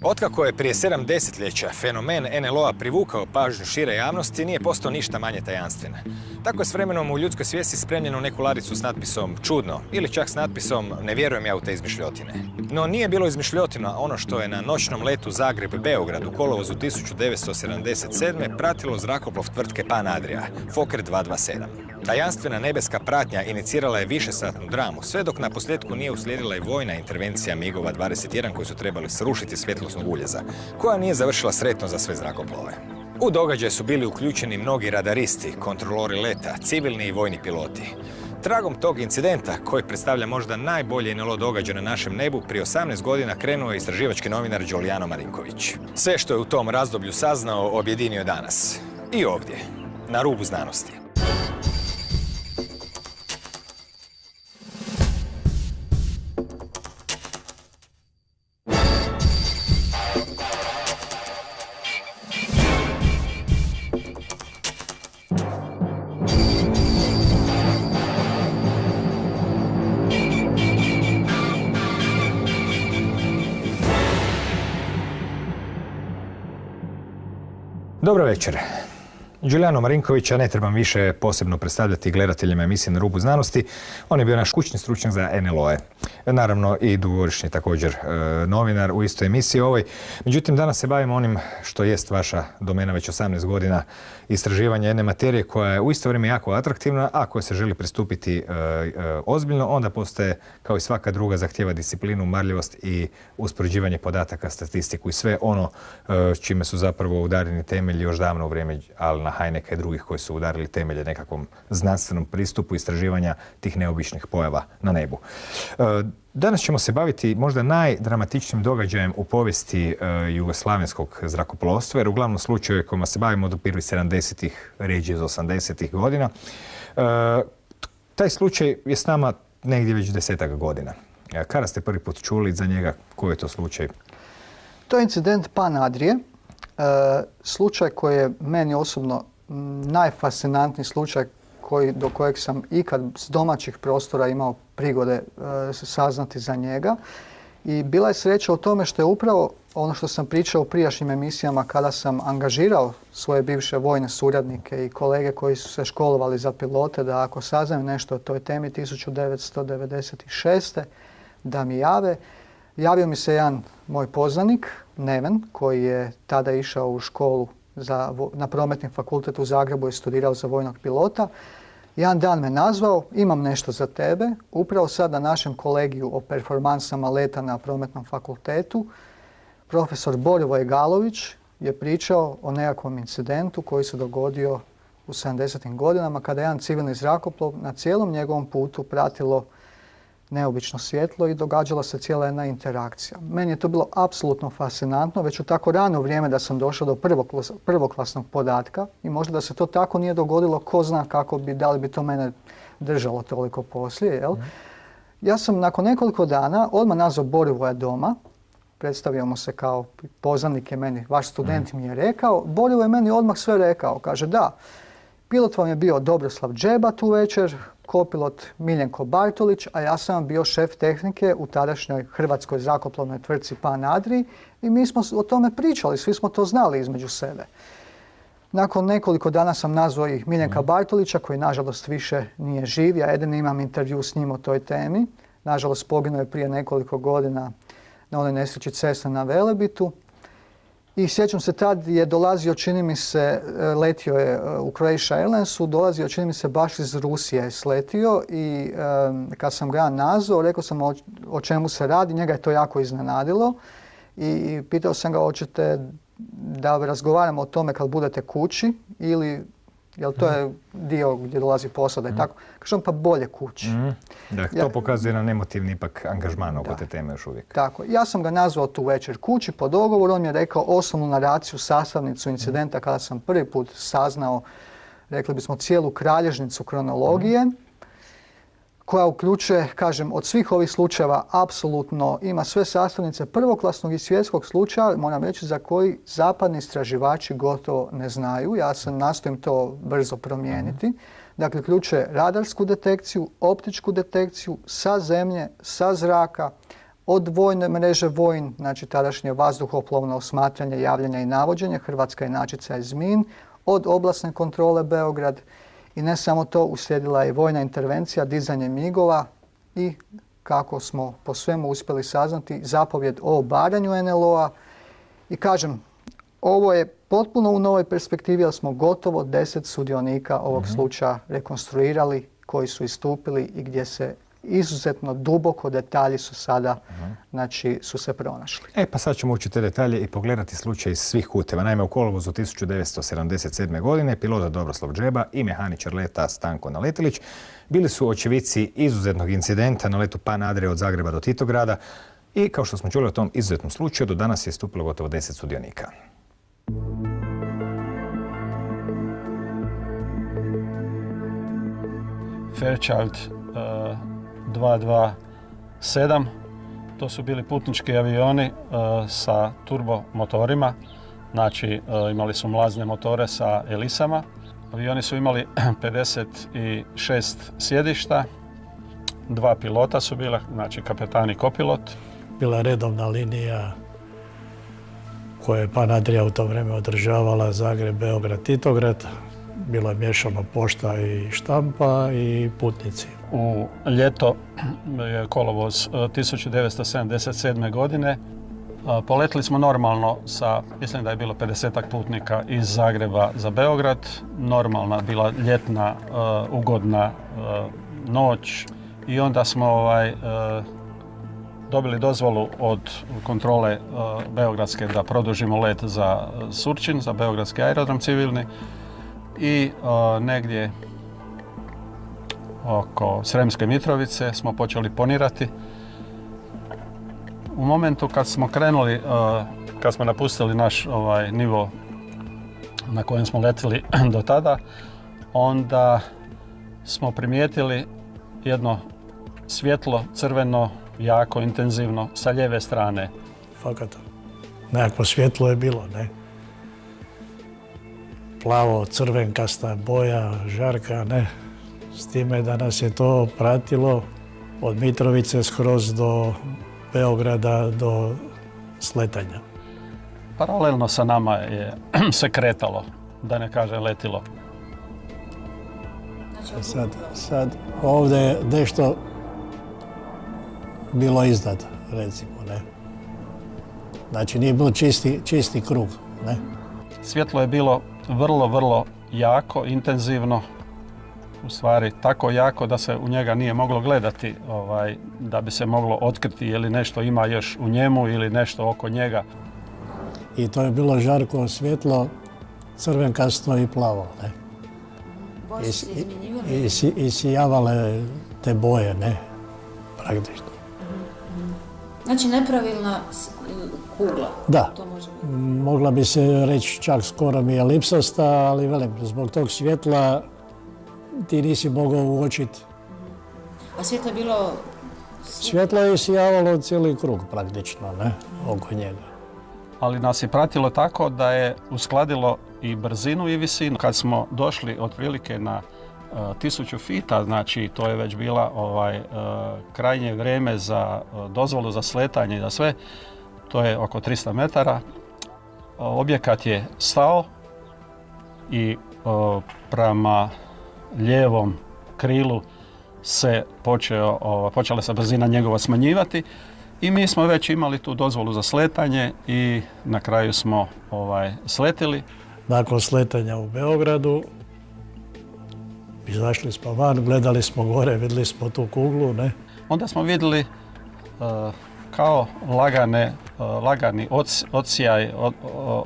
Otkako je prije 7 desetljeća fenomen NLO-a privukao pažnju šire javnosti, nije postao ništa manje tajanstven. Tako je s vremenom u ljudskoj svijesti spremljeno neku ladicu s natpisom čudno ili čak s natpisom ne vjerujem ja u te izmišljotine. No nije bilo izmišljotina ono što je na noćnom letu Zagreb-Beograd u kolovozu 1977. pratilo zrakoplov tvrtke Pan Adria, Fokker 227. Tajanstvena nebeska pratnja inicirala je višesatnu dramu, sve dok na posljedku nije uslijedila i vojna intervencija MiG-ova 21 koji su trebali srušiti svjetlosnog uljeza, koja nije završila sretno za sve zrakoplove. U događaj su bili uključeni mnogi radaristi, kontrolori leta, civilni i vojni piloti. Tragom tog incidenta, koji predstavlja možda najbolje NLO događaj na našem nebu, prije 18 godina krenuo je istraživački novinar Giuliano Marinković. Sve što je u tom razdoblju saznao, objedinio je danas. I ovdje, na rubu znanosti. Dobro večer. Giuliano Marinkovića ne trebam više posebno predstavljati gledateljima emisije Na rubu znanosti. On je bio naš kućni stručnjak za NLO-e. Naravno i dugogodišnji također novinar u istoj emisiji ovoj. Međutim, danas se bavimo onim što jest vaša domena već 18 godina, istraživanja jedne materije koja je u isto vrijeme jako atraktivna, a koja se želi pristupiti ozbiljno, onda postaje, kao i svaka druga, zahtjeva disciplinu, marljivost i uspoređivanje podataka, statistiku i sve ono čime su zapravo udareni temelji još davno u vrijeme Alana Hyneka i drugih koji su udarili temelje nekakvom znanstvenom pristupu istraživanja tih neobičnih pojava na nebu. Danas ćemo se baviti možda najdramatičnijim događajem u povijesti jugoslavenskog zrakoplovstva, jer uglavnom slučaje kojima se bavimo od prvih 70-ih, rijeđe iz 80-ih godina. Taj slučaj je s nama negdje već 10-ak godina. Kada ste prvi put čuli za njega, koji je to slučaj? To je incident Pan Adrije. Slučaj koji je meni osobno najfascinantniji slučaj do kojeg sam ikad s domaćih prostora imao prigode saznati za njega. I bila je sreća u tome što je upravo ono što sam pričao u prijašnjim emisijama kada sam angažirao svoje bivše vojne suradnike i kolege koji su se školovali za pilote da ako saznaju nešto o toj temi 1996. da mi jave. Javio mi se jedan moj poznanik, Neven, koji je tada išao u školu na Prometni fakultet u Zagrebu i studirao za vojnog pilota. Jedan dan me nazvao, imam nešto za tebe. Upravo sad na našem kolegiju o performansama leta na Prometnom fakultetu profesor Borivoj Galović je pričao o nekakvom incidentu koji se dogodio u 70. godinama kada je jedan civilni zrakoplov na cijelom njegovom putu pratilo neobično svjetlo i događala se cijela jedna interakcija. Meni je to bilo apsolutno fascinantno, već u tako rano vrijeme da sam došao do prvoklasnog podatka i možda da se to tako nije dogodilo, ko zna da li bi to mene držalo toliko poslije. Jel? Ja sam nakon nekoliko dana odmah nazvao Borivoja doma, predstavio mu se kao poznanik je meni, vaš student mi je rekao, Borivo je meni odmah sve rekao, kaže da, pilot vam je bio Dobroslav Džeba tu večer, kopilot Miljenko Bartolić, a ja sam bio šef tehnike u tadašnjoj hrvatskoj zrakoplovnoj tvrtci Pan Adriji i mi smo o tome pričali, svi smo to znali između sebe. Nakon nekoliko dana sam nazvao i Miljenka Bartolića, koji nažalost više nije živ, ja jedini imam intervju s njim o toj temi. Nažalost poginuo je prije nekoliko godina na onoj nesreći Cessna na Velebitu. I sjećam se, tad je dolazio, čini mi se, letio je u Croatia Airlinesu, dolazio, čini mi se, baš iz Rusije sletio i kad sam ga nazvao, rekao sam o čemu se radi, njega je to jako iznenadilo i pitao sam ga hoćete da razgovaramo o tome kad budete kući ili jel to je dio gdje dolazi posada i tako. Kažem pa bolje kući. Dakle, to pokazuje jedan emotivni ipak angažman oko te teme još uvijek. Tako. Ja sam ga nazvao tu večer kući po dogovoru. On mi je rekao osnovnu naraciju, sastavnicu incidenta kada sam prvi put saznao, rekli bismo, cijelu kralježnicu kronologije koja uključuje, kažem, od svih ovih slučajeva apsolutno ima sve sastavnice prvoklasnog i svjetskog slučaja, moram reći, za koji zapadni istraživači gotovo ne znaju. Ja sam nastojim to brzo promijeniti. Dakle, uključuje radarsku detekciju, optičku detekciju sa zemlje, sa zraka, Od vojne mreže Vojn, znači tadašnje vazduhoplovno osmatranje, javljanje i navođenje, hrvatska inačica je ZMIN, od oblasne kontrole Beograd i ne samo to, uslijedila je vojna intervencija, dizanje migova i kako smo po svemu uspjeli saznati, zapovjed o obaranju NLO-a. I kažem, ovo je potpuno u novoj perspektivi, jer smo gotovo 10 sudionika ovog slučaja rekonstruirali, koji su istupili i gdje se izuzetno duboko detalji su sada, znači, su se pronašli. Pa sad ćemo ući te detalje i pogledati slučaj iz svih kuteva. Naime, u kolovozu 1977. godine pilot Dobroslav Džeba i mehaničar leta Stanko Naletilić bili su očevici izuzetnog incidenta na letu Pan Adria od Zagreba do Titograda i, kao što smo čuli o tom izuzetnom slučaju, do danas je stupilo gotovo 10 sudionika. Fairchild 227, to su bili putnički avioni sa turbomotorima, znači imali su mlazne motore sa elisama. Avioni su imali 56 sjedišta, 2 pilota su bila, znači kapetan i kopilot. Bila je redovna linija koju je Pan Adria u to vrijeme održavala, Zagreb, Beograd, Titograd. Bila je miješana pošta i štampa i putnici. U ljeto je kolovoz 1977. godine. Poletili smo normalno sa, mislim da je bilo 50-ak putnika iz Zagreba za Beograd. Normalna bila ljetna, ugodna noć i onda smo dobili dozvolu od kontrole beogradske da produžimo let za Surčin, za beogradski aerodrom civilni. I negdje oko Sremske Mitrovice smo počeli ponirati. U momentu kad smo krenuli, kad smo napustili naš nivo na kojem smo letili do tada, onda smo primijetili jedno svjetlo, crveno, jako intenzivno, sa lijeve strane. Fakat, nekako svjetlo je bilo, ne? Plavo, crvenkasta boja, žarka, ne. S time da nas je to pratilo od Mitrovice skroz do Beograda, do sletanja. Paralelno sa nama je se kretalo, da ne kažem letilo. Sad ovdje je nešto bilo iznad, recimo, ne. Znači nije bilo čisti krug, ne. Svjetlo je bilo vrlo, vrlo jako, intenzivno, u stvari tako jako da se u njega nije moglo gledati, da bi se moglo otkriti je li nešto ima još u njemu ili nešto oko njega. I to je bilo žarko svjetlo, crvenkasto i plavo, ne. Boje su se izmjenjivale? I sijavale te boje, ne, praktično. Znači nepravilna kugla. Da, to može biti. Mogla bi se reći čak skoro mi elipsasta, ali velim, zbog tog svjetla ti nisi mogao uočiti. A svjetlo je bilo... Svjetlo je sijavalo cijeli krug praktično, ne, oko njega. Ali nas je pratilo tako da je uskladilo i brzinu i visinu. Kad smo došli otprilike na 1000 fita, znači to je već bila krajnje vrijeme za dozvolu za sletanje i za sve, to je oko 300 metara. Objekat je stao i prema lijevom krilu se počela se brzina njegova smanjivati i mi smo već imali tu dozvolu za sletanje i na kraju smo sletili. Nakon sletanja u Beogradu izašli smo van, gledali smo gore, vidjeli smo tu kuglu, ne. Onda smo vidjeli kao lagani odsjaj,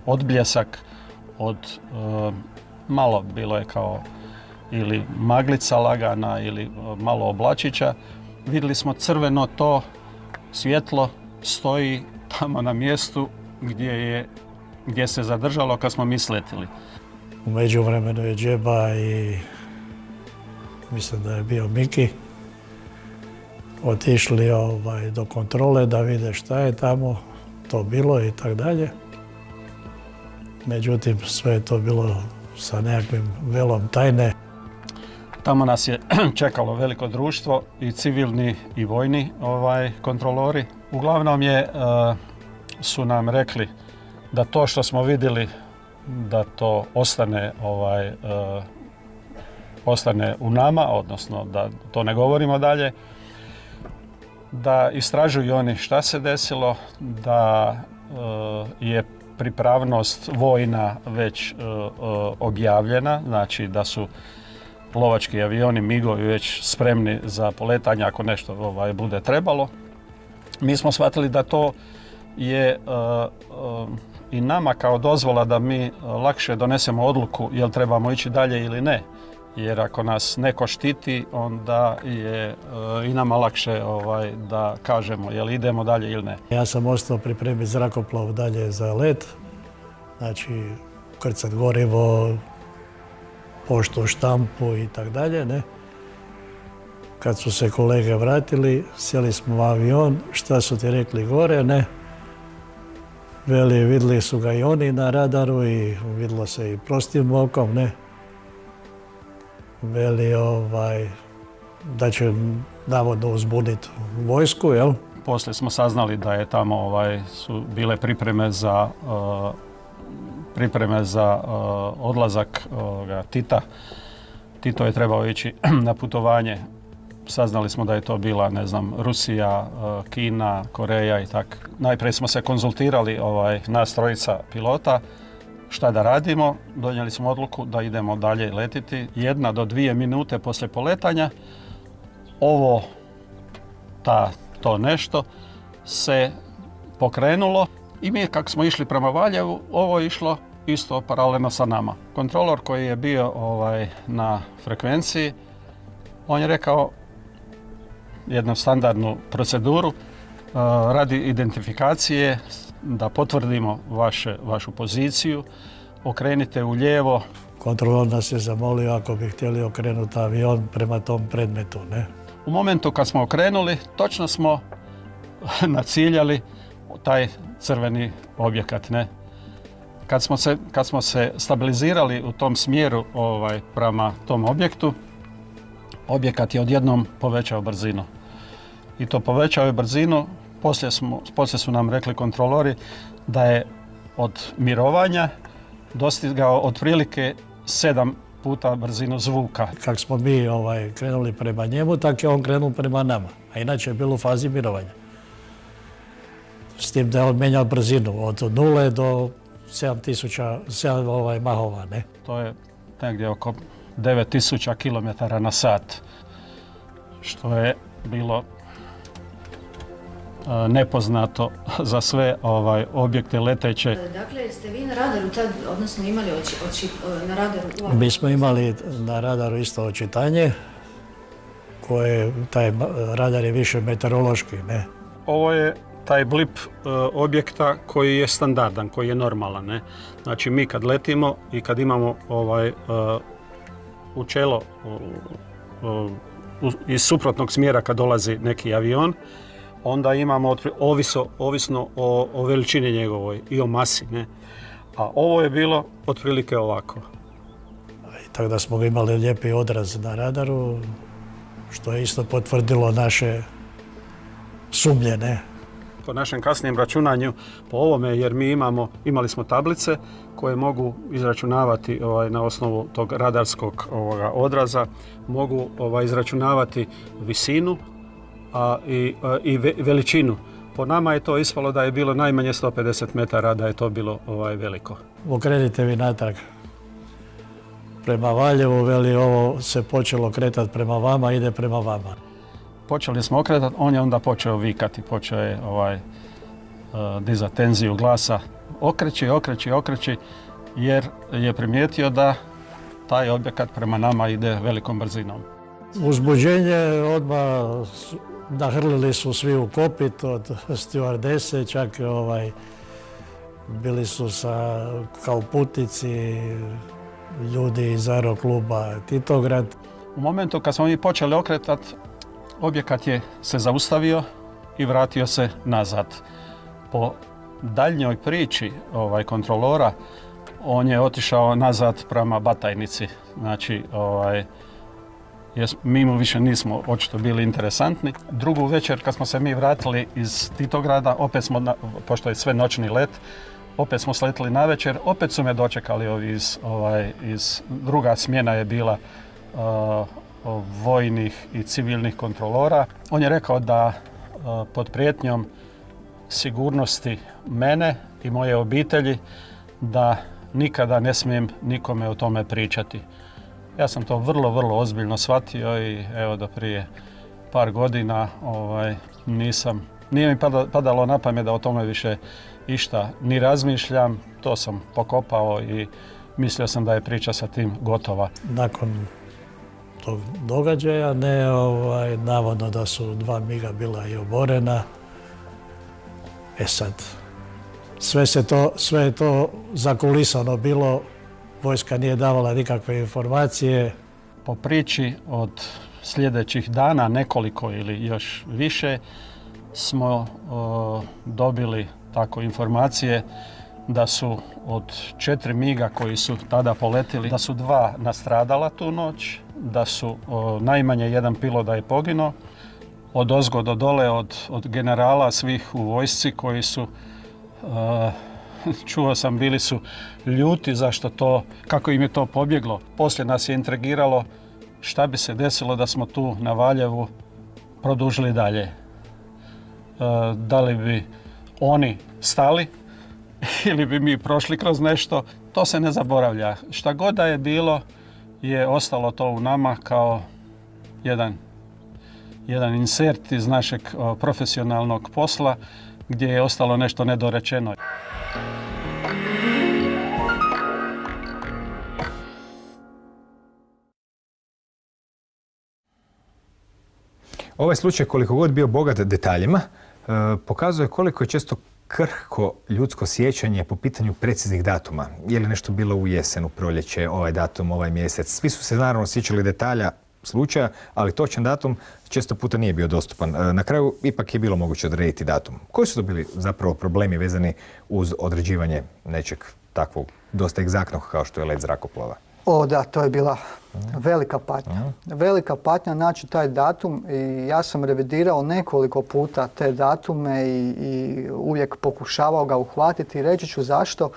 odbljesak od malo bilo je kao ili maglica lagana ili malo oblačića. Vidjeli smo crveno to svjetlo stoji tamo na mjestu gdje se zadržalo kad smo mi sletili. U međuvremenu je Džeba i mislim da je bio Miki otišli do kontrole da vide šta je tamo to bilo i tako dalje. Međutim, sve je to bilo sa nekakvim velom tajne. Tamo nas je čekalo veliko društvo i civilni i vojni kontrolori. Uglavnom su nam rekli da to što smo vidjeli da to ostane u nama, odnosno da to ne govorimo dalje, da istražuju oni šta se desilo, da je pripravnost vojna već objavljena, znači da su lovački avioni, migovi već spremni za poletanje ako nešto bude trebalo. Mi smo shvatili da to je i nama kao dozvola da mi lakše donesemo odluku jel trebamo ići dalje ili ne. Jer ako nas neko štiti, onda je i nama lakše da kažemo jel idemo dalje ili ne. Ja sam ostao pripremiti zrakoplov dalje za let, znači ukrcat gorivo, poštu, štampu i tak dalje, ne. Kad su se kolege vratili, sjeli smo u avion, šta su ti rekli gore, ne. Veli, vidjeli su ga i oni na radaru i vidjelo se i prostim okom, ne. Veli, da će navodno uzbuditi vojsku, jel? Poslije smo saznali da je tamo su bile pripreme za odlazak Tita. Tito je trebao ići na putovanje. Saznali smo da je to bila, ne znam, Rusija, Kina, Koreja i tako. Najprije smo se konzultirali, nas trojica pilota, šta da radimo. Donijeli smo odluku da idemo dalje letiti. 1 do 2 minute poslije poletanja to nešto se pokrenulo i mi kako smo išli prema Valjevu, ovo je išlo isto paralelno sa nama. Kontrolor koji je bio na frekvenciji, on je rekao jednu standardnu proceduru radi identifikacije da potvrdimo vašu poziciju, okrenite u lijevo. Kontrolor nas je zamolio ako bi htjeli okrenuti avion prema tom predmetu, ne? U momentu kad smo okrenuli, točno smo naciljali taj crveni objekat, ne? Kad smo se stabilizirali u tom smjeru prema tom objektu, objekat je odjednom povećao brzinu. I to povećao je brzinu, poslije su nam rekli kontrolori da je od mirovanja dostigao otprilike 7 puta brzinu zvuka. Kako smo mi krenuli prema njemu, tako je on krenuo prema nama. A inače je bilo u fazi mirovanja. S tim da je on menjao brzinu od 0 do 7 mahova, ne? To je negdje oko 9000 km na sat, što je bilo nepoznato za sve objekte leteće. Dakle, ste vi na radaru tad, odnosno imali na radaru? Mi smo imali na radaru isto očitanje, taj radar je više meteorološki, ne? Ovo je taj blip objekta koji je standardan, koji je normalan, ne? Znači mi kad letimo i kad imamo u čelo iz suprotnog smjera kad dolazi neki avion, onda imamo ovisno o veličini njegovoj i o masi, ne? A ovo je bilo otprilike ovako. Tako da smo imali lijepi odraz na radaru, što je isto potvrdilo naše sumnje, ne? Po našem kasnijem računanju po ovome, jer mi imali smo tablice koje mogu izračunavati na osnovu tog radarskog odraza, mogu izračunavati visinu i veličinu. Po nama je to ispalo da je bilo najmanje 150 metara, da je to bilo veliko. Okrenite vi natrag prema Valjevu, veli ovo se počelo kretati prema vama, ide prema vama. Počeli smo okretati, on je onda počeo vikati, počeo je dizati tenziju glasa. Okreći, jer je primijetio da taj objekat prema nama ide velikom brzinom. Uzbuđenje odmah nahrlili su svi u kopit od stjuardese, čak bili su kao putnici ljudi iz aerokluba Titograd. U momentu kad smo mi počeli okretati, objekat je se zaustavio i vratio se nazad. Po daljnjoj priči kontrolora, on je otišao nazad prema Batajnici. Znači, mi mu više nismo očito bili interesantni. Drugu večer kad smo se mi vratili iz Titograda, opet smo, pošto je sve noćni let, opet smo sletili na večer, opet su me dočekali ovi druga smjena je bila vojnih i civilnih kontrolora. On je rekao da pod prijetnjom sigurnosti mene i moje obitelji da nikada ne smijem nikome o tome pričati. Ja sam to vrlo, vrlo ozbiljno shvatio i evo do prije par godina nije mi padalo na pamet da o tome više išta ni razmišljam. To sam pokopao i mislio sam da je priča sa tim gotova. Nakon tog događaja navodno da su 2 miga bila i oborena. Sad, sve je to zakulisano bilo, vojska nije davala nikakve informacije. Po priči od sljedećih dana, nekoliko ili još više, smo dobili tako informacije da su od 4 miga koji su tada poletili, da su 2 nastradala tu noć, da su najmanje 1 pilot da je poginuo, od ozgo do dole, od generala svih u vojsci koji su, čuo sam, bili su ljuti zašto to, kako im je to pobjeglo. Poslije nas je intrigiralo šta bi se desilo da smo tu na Valjevu produžili dalje. Da li bi oni stali ili bi mi prošli kroz nešto, to se ne zaboravlja. Šta god da je bilo je ostalo to u nama kao jedan insert iz našeg profesionalnog posla gdje je ostalo nešto nedorečeno. Ovaj slučaj, koliko god bio bogat detaljima, pokazuje koliko je često krhko ljudsko sjećanje po pitanju preciznih datuma. Je li nešto bilo u jesen, u proljeće, ovaj datum, ovaj mjesec. Svi su se naravno sjećali detalja slučaja, ali točan datum često puta nije bio dostupan. Na kraju ipak je bilo moguće odrediti datum. Koji su to bili zapravo problemi vezani uz određivanje nečeg takvog dosta egzaktnog kao što je let zrakoplova? Da, to je bila velika patnja. Velika patnja naći taj datum i ja sam revidirao nekoliko puta te datume i uvijek pokušavao ga uhvatiti i reći ću zašto.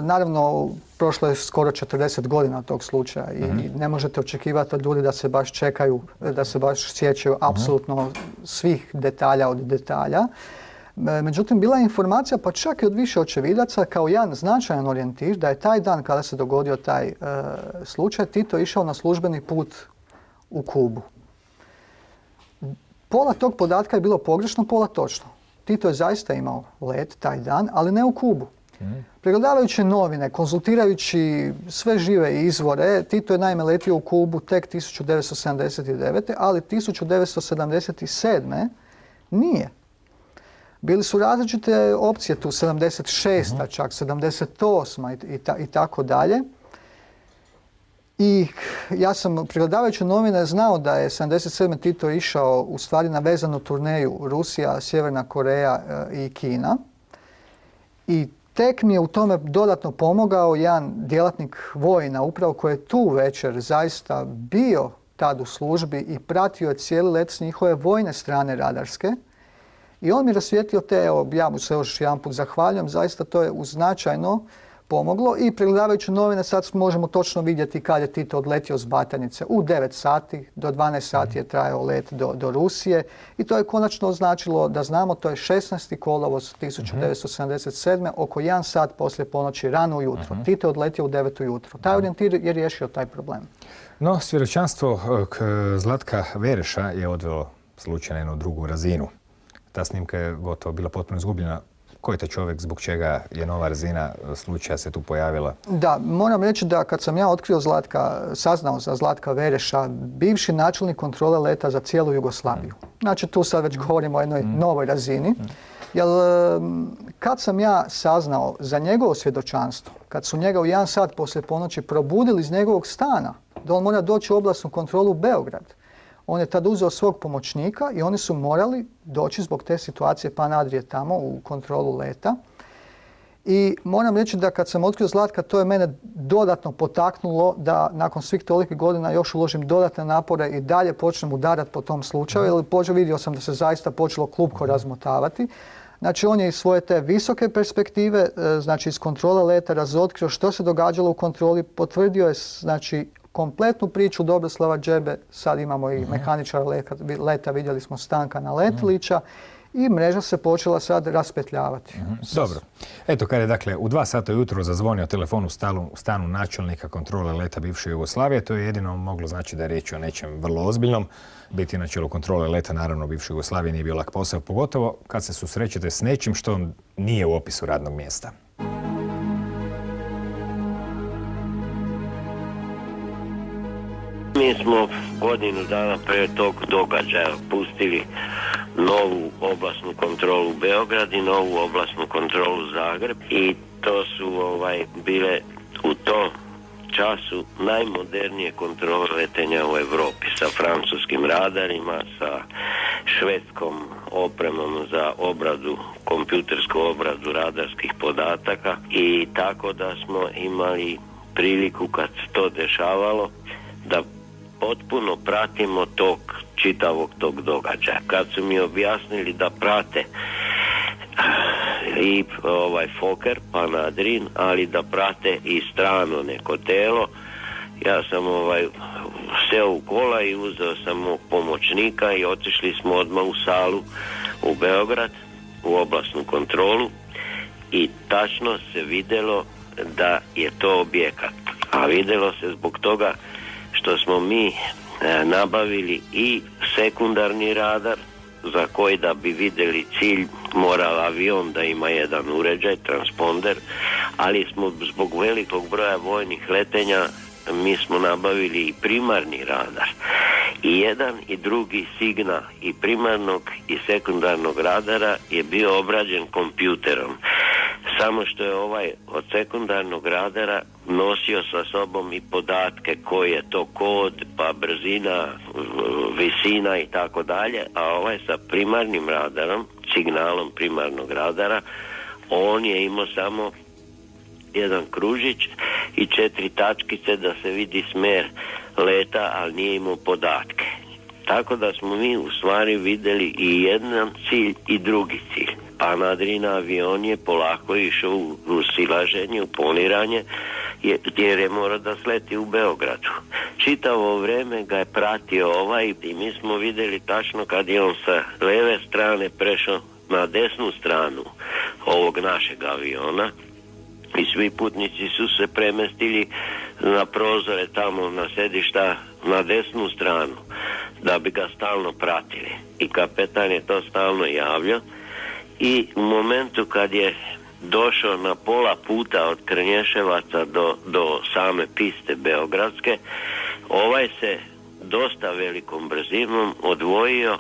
Naravno, prošlo je skoro 40 godina tog slučaja i ne možete očekivati od ljudi da se baš čekaju, da se baš sjećaju apsolutno svih detalja od detalja. Međutim, bila je informacija, pa čak i od više očevidaca, kao jedan značajan orijentir, da je taj dan kada se dogodio taj slučaj, Tito išao na službeni put u Kubu. Pola tog podatka je bilo pogrešno, pola točno. Tito je zaista imao let taj dan, ali ne u Kubu. Pregledavajući novine, konzultirajući sve žive izvore, Tito je naime letio u Kubu tek 1979. ali 1977. nije. Bili su različite opcije tu, 76. čak 78. i tako dalje. I ja sam, pregledavajući novine, znao da je 77. Tito išao u stvari na vezanu turneju Rusija, Sjeverna Koreja i Kina. I tek mi je u tome dodatno pomogao jedan djelatnik vojna, upravo koji je tu večer zaista bio tad u službi i pratio je cijeli let s njihove vojne strane radarske. I on mi rasvijetlio ja mu se još jedan put zahvaljujem, zaista to je značajno pomoglo i pregledavajući novine sad možemo točno vidjeti kad je Tito odletio s Batanice. U 9 sati, do 12 sati je trajao let do Rusije i to je konačno označilo da znamo, to je 16. kolovoz 1977. oko 1 sat poslije ponoći, rano ujutro. Tito je odletio u 9 ujutro. Taj orijentir je riješio taj problem. No, svjedočanstvo Zlatka Vereša je odvelo slučaj na jednu drugu razinu. Ta snimka je gotovo bila potpuno izgubljena. Ko je taj čovjek, zbog čega je nova razina slučaja se tu pojavila? Da, moram reći da kad sam ja otkrio saznao za Zlatka Vereša, bivši načelnik kontrole leta za cijelu Jugoslaviju. Znači tu sad već govorimo o jednoj novoj razini. Jer kad sam ja saznao za njegovo svjedočanstvo, kad su njega u 1 sat poslije ponoći probudili iz njegovog stana, da on mora doći u oblasnu kontrolu u Beograd, on je tad uzeo svog pomoćnika i oni su morali doći zbog te situacije Pan Adrije tamo u kontrolu leta. I moram reći da kad sam otkrio Zlatka, to je mene dodatno potaknulo da nakon svih tolikih godina još uložim dodatne napore i dalje počnem udarati po tom slučaju, jer vidio sam da se zaista počelo klupko razmotavati. Znači, on je iz svoje te visoke perspektive, znači iz kontrole leta, razotkrio što se događalo u kontroli, potvrdio je znači kompletnu priču Dobroslava Džebe, sad imamo i mehaničara leta, vidjeli smo Stankana Letilića, i mreža se počela sad raspetljavati. Dobro. Eto, kad je dakle u 2 sata ujutro zazvonio telefon u stanu načelnika kontrole leta bivše Jugoslavije, to je jedino moglo znači da je riječ o nečem vrlo ozbiljnom. Biti na čelu kontrole leta, naravno, bivše Jugoslavije nije bio lak posao, pogotovo kad se susrećete s nečim što nije u opisu radnog mjesta. Mi smo godinu dana prije tog događaja pustili novu oblasnu kontrolu Beograd i novu oblasnu kontrolu Zagreb i to su bile u tom času najmodernije kontrole letenja u Europi sa francuskim radarima, sa švedskom opremom za obradu, kompjutersku obradu radarskih podataka i tako da smo imali priliku kad se to dešavalo da potpuno pratimo čitavog tog događaja. Kad su mi objasnili da prate i Fokker pa Nadrin, ali da prate i strano neko telo, ja sam seo u kola i uzeo sam mog pomoćnika i otišli smo odmah u salu u Beograd, u oblasnu kontrolu i tačno se vidjelo da je to objekat. A vidjelo se zbog toga što smo mi nabavili i sekundarni radar za koji da bi vidjeli cilj mora avion da ima jedan uređaj, transponder, ali smo zbog velikog broja vojnih letenja mi smo nabavili i primarni radar. I jedan i drugi signal i primarnog i sekundarnog radara je bio obrađen kompjuterom. Samo što je od sekundarnog radara nosio sa sobom i podatke koji je to kod, pa brzina, visina i tako dalje, a sa primarnim radarom, signalom primarnog radara, on je imao samo jedan kružić i 4 tačkice da se vidi smer leta, ali nije imao podatke. Tako da smo mi u stvari vidjeli i jedan cilj i drugi cilj. A Nadrin avion je polako išao u silaženje, u poniranje, jer je morao da sleti u Beogradu. Čitavo vrijeme ga je pratio i mi smo vidjeli tačno kad je on sa leve strane prešao na desnu stranu ovog našeg aviona i svi putnici su se premestili na prozore tamo na sedišta na desnu stranu da bi ga stalno pratili. I kapetan je to stalno javljao i u momentu kad je došao na pola puta od Krnješevaca do same piste beogradske, se dosta velikom brzinom odvojio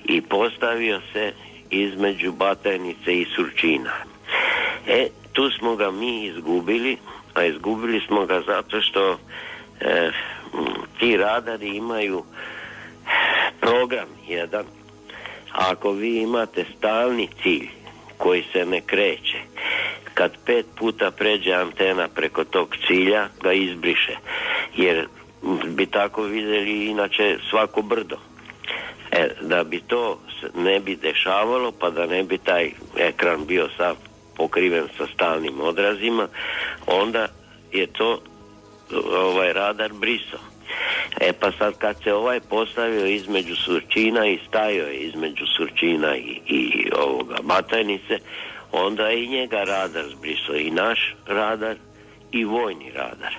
i postavio se između Batajnice i Surčina. Tu smo ga mi izgubili, a izgubili smo ga zato što ti radari imaju program jedan. Ako vi imate stalni cilj koji se ne kreće, kad 5 puta pređe antena preko tog cilja, ga izbriše. Jer bi tako vidjeli inače svako brdo. Da bi to ne bi dešavalo, pa da ne bi taj ekran bio sav pokriven sa stalnim odrazima, onda je to radar brisao. Pa sad kad se postavio između Surčina i stajao je između Surčina i Batajnice, onda je i njega radar zbrisao, i naš radar i vojni radar.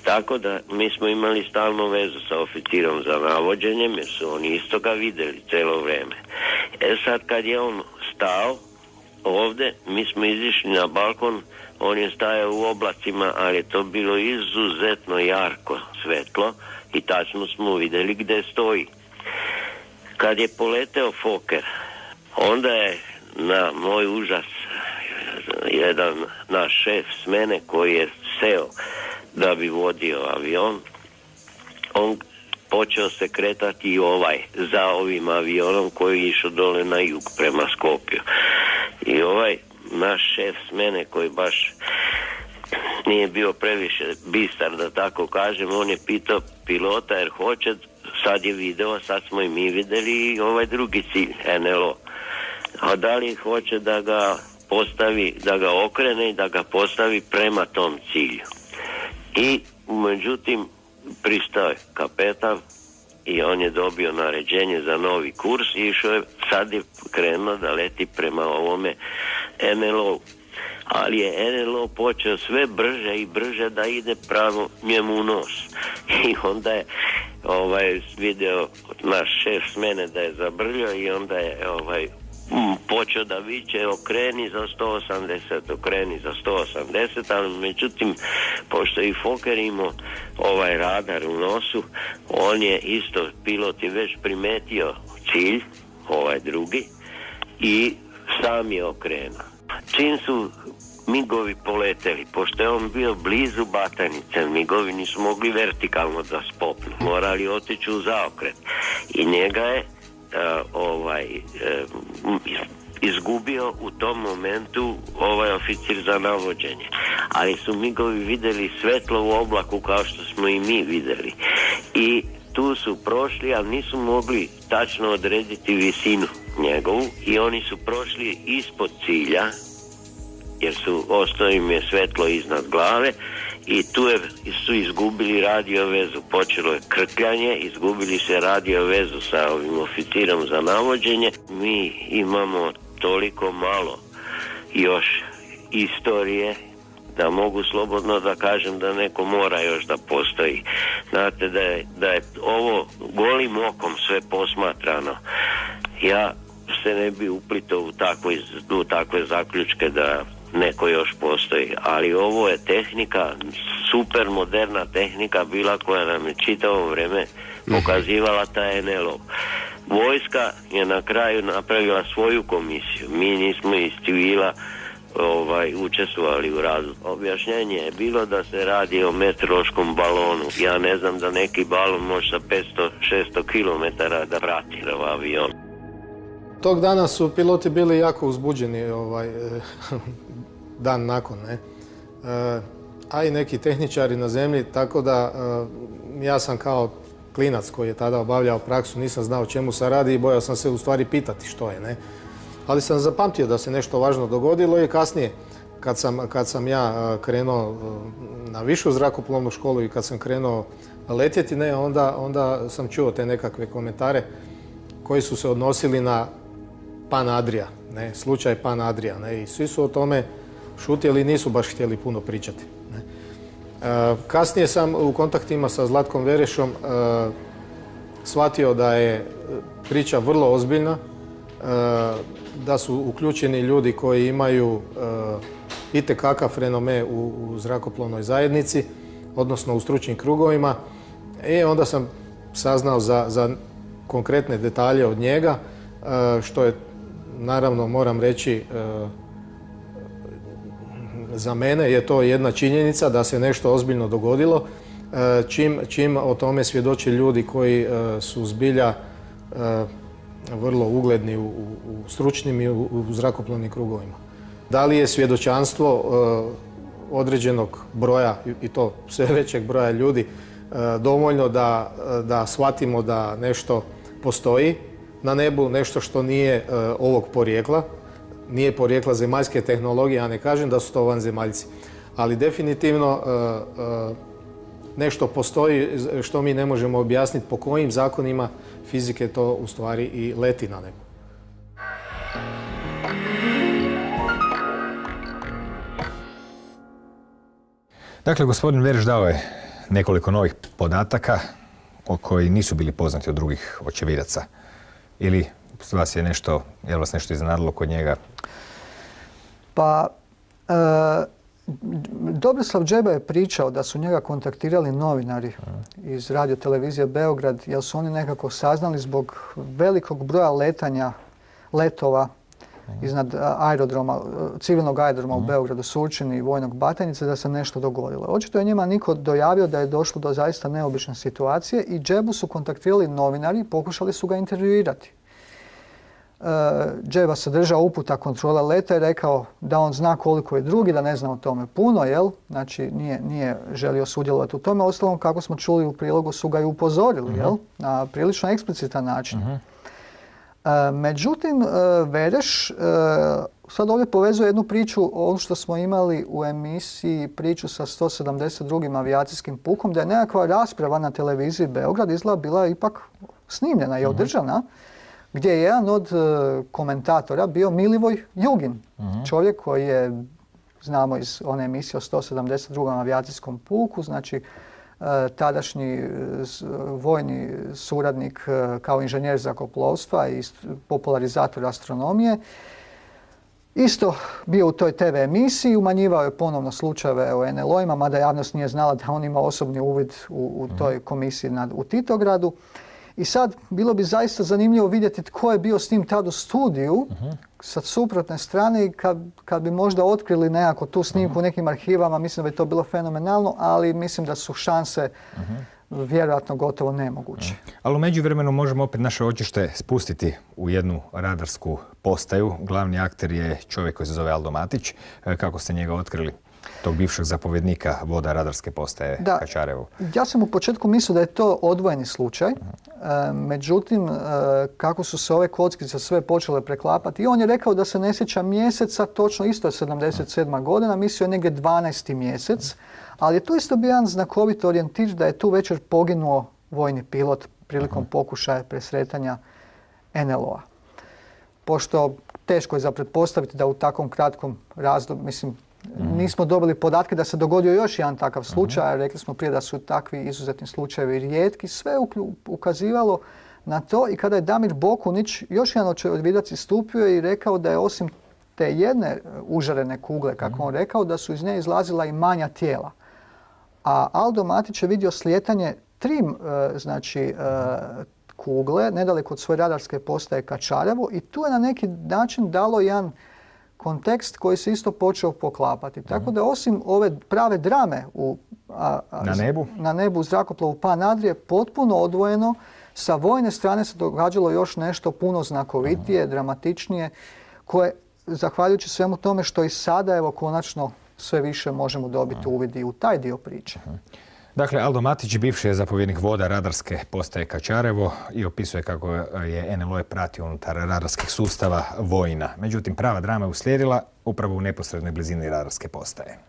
Tako da mi smo imali stalnu vezu sa oficirom za navođenjem, jer su oni isto ga vidjeli cijelo vrijeme. Sad kad je on stao ovdje, mi smo izišli na balkon, on je stajao u oblacima, ali je to bilo izuzetno jarko svetlo i tačno smo vidjeli gdje stoji. Kad je poleteo Fokker, onda je na moj užas jedan naš šef s mene koji je seo da bi vodio avion, on počeo se kretati za ovim avionom koji je išao dole na jug prema Skopju. I naš šef smene koji baš nije bio previše bistar, da tako kažem, on je pitao pilota jer hoće, sad je video, sad smo i mi vidjeli i ovaj drugi cilj, NLO. A da li hoće da ga postavi, da ga okrene i da ga postavi prema tom cilju. I međutim pristao je kapetan i on je dobio naređenje za novi kurs i išao je, sad je krenuo da leti prema ovome NLO. Ali je NLO počeo sve brže i brže da ide pravo njemu u nos. I onda je video naš šef smene da je zabrljao i onda je počeo da viče okreni za 180, okreni za 180, ali međutim, pošto i Fokker imao ovaj radar u nosu, on je isto, pilot je već primetio cilj, ovaj drugi, i sam je okrenuo. Čim su migovi poleteli, pošto je on bio blizu Batanice, migovi nisu mogli vertikalno da spopnu, morali otići u zaokret. I njega je izgubio u tom momentu ovaj oficir za navođenje. Ali su migovi vidjeli svetlo u oblaku kao što smo i mi vidjeli. I tu su prošli, ali nisu mogli tačno odrediti visinu njegovu i oni su prošli ispod cilja, jer ostao im je svetlo iznad glave i tu su izgubili radio vezu. Počelo je krkljanje, izgubili se radio vezu sa ovim oficirom za navođenje. Mi imamo toliko malo još istorije da mogu slobodno da kažem da neko mora još da postoji. Znate da je ovo golim okom sve posmatrano. Ja se ne bi uplitao u takve zaključke da neko još postoji, ali ovo je tehnika, super moderna tehnika bila koja nam je čitavo vrijeme pokazivala ta NLO. Vojska je na kraju napravila svoju komisiju, mi nismo iz civila učestvovali u radu. Objašnjenje je bilo da se radi o meteorološkom balonu. Ja ne znam da neki balon može sa 500-600 km da vrati na avion. Tog dana su piloti bili jako uzbuđeni dan nakon, ne? A i neki tehničari na zemlji, tako da ja sam kao klinac koji je tada obavljao praksu, nisam znao o čemu se radi i bojao sam se u stvari pitati što je, ne? Ali sam zapamtio da se nešto važno dogodilo i kasnije kad sam ja krenuo na višu zrakoplovnu školu i kad sam krenuo letjeti, ne, onda sam čuo te nekakve komentare koji su se odnosili na Pan Adria, ne, slučaj Pan Adria, ne, i svi su o tome šutjeli i nisu baš htjeli puno pričati. Ne. Kasnije sam u kontaktima sa Zlatkom Verešom shvatio da je priča vrlo ozbiljna, da su uključeni ljudi koji imaju itekakav renome u zrakoplovnoj zajednici, odnosno u stručnim krugovima. I onda sam saznao za konkretne detalje od njega, što je, naravno, moram reći, za mene je to jedna činjenica da se nešto ozbiljno dogodilo, čim o tome svjedoče ljudi koji su zbilja vrlo ugledni u stručnim i u zrakoplovnim krugovima. Da li je svjedočanstvo određenog broja, i to sve većeg broja ljudi, dovoljno da shvatimo da nešto postoji na nebu, nešto što nije ovog porijekla, nije porijekla zemaljske tehnologije, ja ne kažem da su to vanzemaljci, ali definitivno nešto postoji što mi ne možemo objasniti po kojim zakonima fizike to u stvari i leti na nebu. Dakle, gospodin Vereš dao je nekoliko novih podataka koji nisu bili poznati od drugih očevidaca. Ili vas je nešto iznenadilo kod njega? Pa, Dobroslav Džeba je pričao da su njega kontaktirali novinari iz radiotelevizije Beograd, jer su oni nekako saznali zbog velikog broja letova iznad aerodroma, civilnog aerodroma u Beogradu, Surčini i Vojnog Batajnice, da se nešto dogodilo. Očito je njima niko dojavio da je došlo do zaista neobične situacije i Džebu su kontaktirali novinari i pokušali su ga intervjuirati. džeba se držao uputa kontrole leta i rekao da on zna koliko je drugi, da ne zna o tome puno, jel? Znači nije želio sudjelovati u tome. Ostalom, kako smo čuli u prilogu, su ga i upozorili, jel? Na prilično eksplicitan način. Međutim, Vereš sad ovdje povezuje jednu priču, ono što smo imali u emisiji, priču sa 172. avijacijskim pukom, da je nekakva rasprava na televiziji Beograd izgleda bila ipak snimljena i održana, gdje je jedan od komentatora bio Milivoj Jugin, čovjek koji je, znamo iz one emisije o 172. avijacijskom puku, znači tadašnji vojni suradnik kao inženjer zrakoplovstva i popularizator astronomije. Isto bio u toj TV emisiji, umanjivao je ponovno slučajeve o NLO-ima, mada javnost nije znala da on ima osobni uvid u toj komisiji u Titogradu. I sad, bilo bi zaista zanimljivo vidjeti tko je bio s njim tad u studiju, sa suprotne strane, i kad bi možda otkrili nekako tu snimku u nekim arhivama, mislim da bi to bilo fenomenalno, ali mislim da su šanse vjerojatno gotovo nemoguće. Ali u međuvremenu možemo opet naše očište spustiti u jednu radarsku postaju. Glavni akter je čovjek koji se zove Aldo Matić. Kako ste njega otkrili? Tog bivšeg zapovjednika voda radarske postaje Kačarevo. Ja sam u početku mislio da je to odvojeni slučaj. Međutim, kako su se ove kockice sve počele preklapati, i on je rekao da se ne sjeća mjeseca, točno isto je 77. godina, mislio je negdje 12. mjesec, ali je tu isto bio jedan znakovit orijentić da je tu večer poginuo vojni pilot prilikom pokušaja presretanja NLO-a. Pošto teško je za pretpostaviti da u takvom kratkom razdoblju, mislim, nismo dobili podatke da se dogodio još jedan takav slučaj, rekli smo prije da su takvi izuzetni slučajevi rijetki, sve ukazivalo na to. I kada je Damir Bokunić, još jedan očevidac, istupio i rekao da je osim te jedne užarene kugle, kako on rekao, da su iz nje izlazila i manja tijela. A Aldo Matić je vidio slijetanje 3 kugle nedaleko od svoje radarske postaje Kačarevo, i tu je na neki način dalo jedan kontekst koji se isto počeo poklapati. Tako da osim ove prave drame na nebu u zrakoplovu Pan Adrije, potpuno odvojeno, sa vojne strane se događalo još nešto puno znakovitije, dramatičnije, koje, zahvaljujući svemu tome što i sada, evo, konačno sve više možemo dobiti uvid i u taj dio priče. Dakle, Aldo Matić, bivši je zapovjednik voda radarske postaje Kačarevo, i opisuje kako je NLO pratio unutar radarskih sustava vojna. Međutim, prava drama je uslijedila upravo u neposrednoj blizini radarske postaje.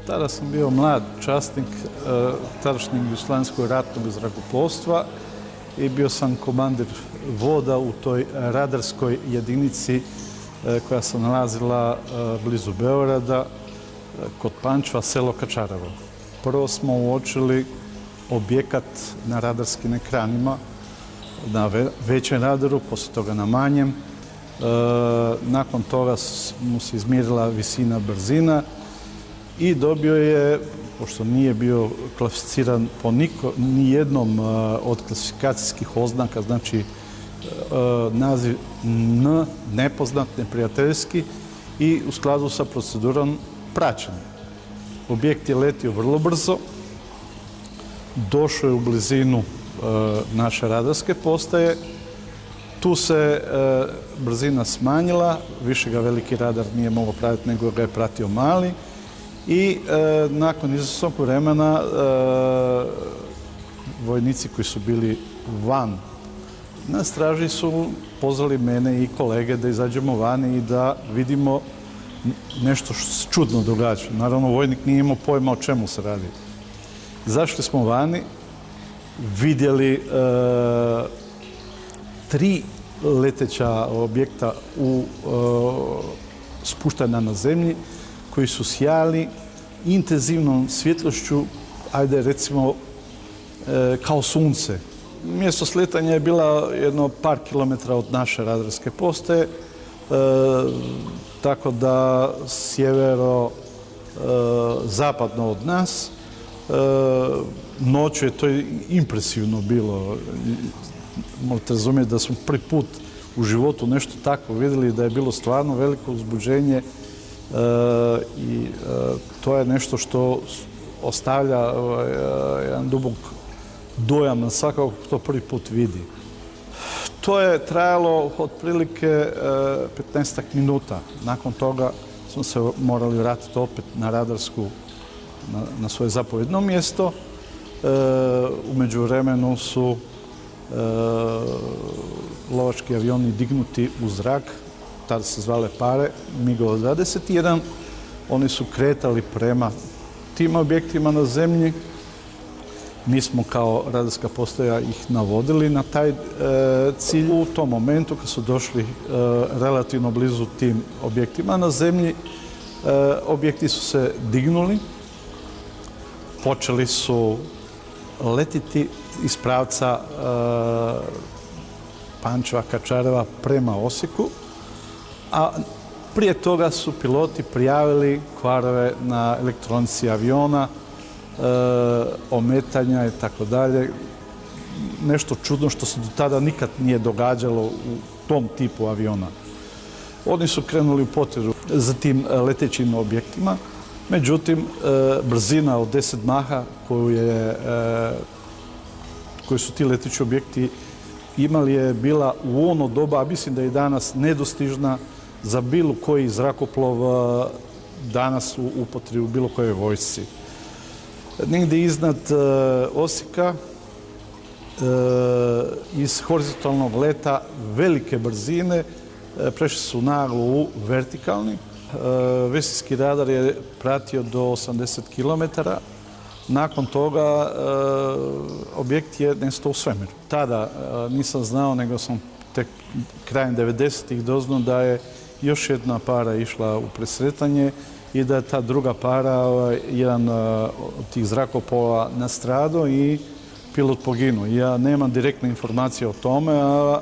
Tada sam bio mlad časnik tadašnjeg Jugoslavijskog ratnog zrakoplovstva i bio sam komandir voda u toj radarskoj jedinici koja se nalazila blizu Beograda, kod Pančeva, selo Kačarevo. Prvo smo uočili objekat na radarskim ekranima, na većem radaru, poslije toga na manjem. Nakon toga mu se izmjerila visina, brzina i dobio je, pošto nije bio klasificiran po nijednom od klasifikacijskih oznaka, znači naziv N, nepoznat, neprijateljski, i u skladu sa procedurom praćen. Objekt je letio vrlo brzo, došao je u blizinu naše radarske postaje, tu se brzina smanjila, više ga veliki radar nije mogao pratiti, nego ga je pratio mali, i nakon izvjesnog vremena vojnici koji su bili van na straži su pozvali mene i kolege da izađemo vani i da vidimo nešto što se čudno događa. Naravno, vojnik nije imao pojma o čemu se radi. Izašli smo vani, vidjeli 3 leteća objekta spuštena na zemlji, koji su sjali intenzivnom svjetlošću, ajde recimo kao sunce. Mjesto sletanja je bila jedno par kilometara od naše radarske postaje, tako da sjevero zapadno od nas. Noću je to impresivno bilo. Morate razumjeti da smo prvi put u životu nešto tako vidjeli, da je bilo stvarno veliko uzbuđenje i to je nešto što ostavlja jedan dubok dojam na svakog to prvi put vidi. To je trajalo otprilike 15 minuta. Nakon toga smo se morali vratiti opet na radarsku, na svoje zapovjedno mjesto. U međuvremenu su lovački avioni dignuti u zrak, tada se zvale Pare, MiG-21. Oni su kretali prema tim objektima na zemlji. Mi smo kao radarska postaja ih navodili na taj cilj. U tom momentu kad su došli relativno blizu tim objektima na zemlji, objekti su se dignuli, počeli su letiti iz pravca Pančeva, Kačareva prema Osijeku, a prije toga su piloti prijavili kvarove na elektronici aviona, ometanja i tako dalje. Nešto čudno što se do tada nikad nije događalo u tom tipu aviona. Oni su krenuli u potragu za tim letećim objektima, međutim, brzina od 10 maha koju su ti leteći objekti imali je bila u ono doba, a mislim da je i danas nedostižna za bilo koji zrakoplov danas u upotrebi u bilo kojoj vojsci. Negdje iznad Osijeka iz horizontalnog leta velike brzine prešli su naglo u vertikalni. Vestinski radar je pratio do 80 km. Nakon toga objekt je nestao u svemiru. Tada nisam znao, nego sam tek krajem 90-ih doznao da je još jedna para išla u presretanje i da je ta druga para, jedan od tih zrakoplova nastradao i pilot poginuo. Ja nemam direktne informacije o tome, a